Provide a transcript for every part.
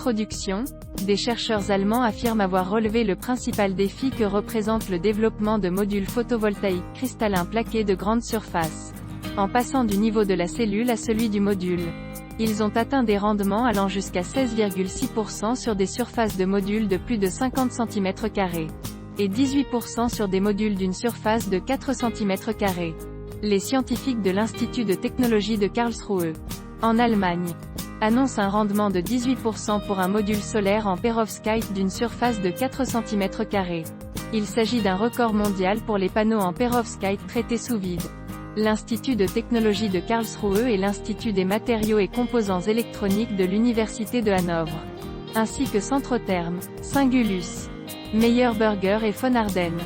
Introduction. Des chercheurs allemands affirment avoir relevé le principal défi que représente le développement de modules photovoltaïques cristallins plaqués de grande surface, en passant du niveau de la cellule à celui du module. Ils ont atteint des rendements allant jusqu'à 16,6% sur des surfaces de modules de plus de 50 cm², et 18% sur des modules d'une surface de 4 cm². Les scientifiques de l'Institut de technologie de Karlsruhe, en Allemagne, annoncent un rendement de 18% pour un module solaire en perovskite d'une surface de 4 cm². Il s'agit d'un record mondial pour les panneaux en perovskite traités sous vide. L'Institut de technologie de Karlsruhe et l'Institut des matériaux et composants électroniques de l'Université de Hanovre, ainsi que Centrotherm, Singulus, Meyer Burger et von Ardenne,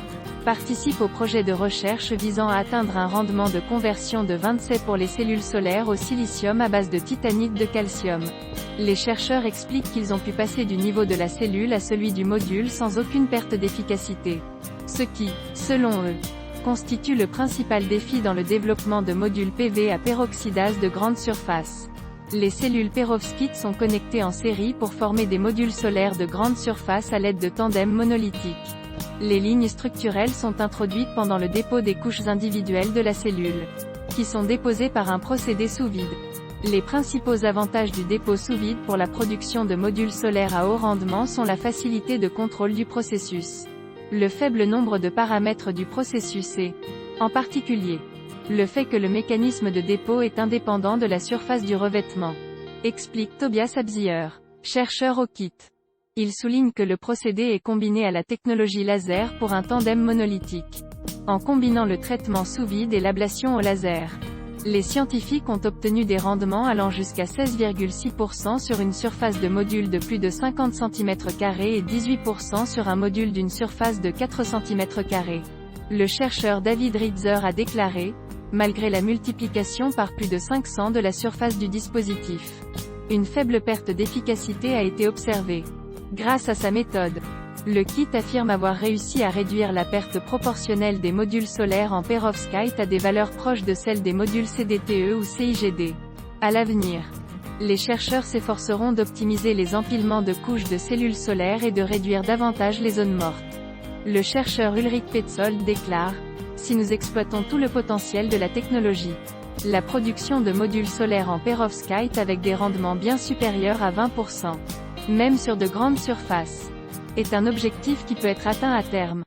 participent au projet de recherche visant à atteindre un rendement de conversion de 27 pour les cellules solaires au silicium à base de titanite de calcium. Les chercheurs expliquent qu'ils ont pu passer du niveau de la cellule à celui du module sans aucune perte d'efficacité. Ce qui, selon eux, constitue le principal défi dans le développement de modules PV à peroxydase de grande surface. Les cellules perovskites sont connectées en série pour former des modules solaires de grande surface à l'aide de tandems monolithiques. Les lignes structurelles sont introduites pendant le dépôt des couches individuelles de la cellule, qui sont déposées par un procédé sous vide. Les principaux avantages du dépôt sous vide pour la production de modules solaires à haut rendement sont la facilité de contrôle du processus, le faible nombre de paramètres du processus et, en particulier, le fait que le mécanisme de dépôt est indépendant de la surface du revêtement, explique Tobias Abzier, chercheur au KIT. Il souligne que le procédé est combiné à la technologie laser pour un tandem monolithique, en combinant le traitement sous vide et l'ablation au laser. Les scientifiques ont obtenu des rendements allant jusqu'à 16,6% sur une surface de module de plus de 50 cm² et 18% sur un module d'une surface de 4 cm². Le chercheur David Ritzer a déclaré, malgré la multiplication par plus de 500 de la surface du dispositif, une faible perte d'efficacité a été observée. Grâce à sa méthode, le KIT affirme avoir réussi à réduire la perte proportionnelle des modules solaires en perovskite à des valeurs proches de celles des modules CDTE ou CIGD. À l'avenir, les chercheurs s'efforceront d'optimiser les empilements de couches de cellules solaires et de réduire davantage les zones mortes. Le chercheur Ulrich Petzold déclare, « Si nous exploitons tout le potentiel de la technologie, la production de modules solaires en perovskite avec des rendements bien supérieurs à 20%, même sur de grandes surfaces, est un objectif qui peut être atteint à terme. »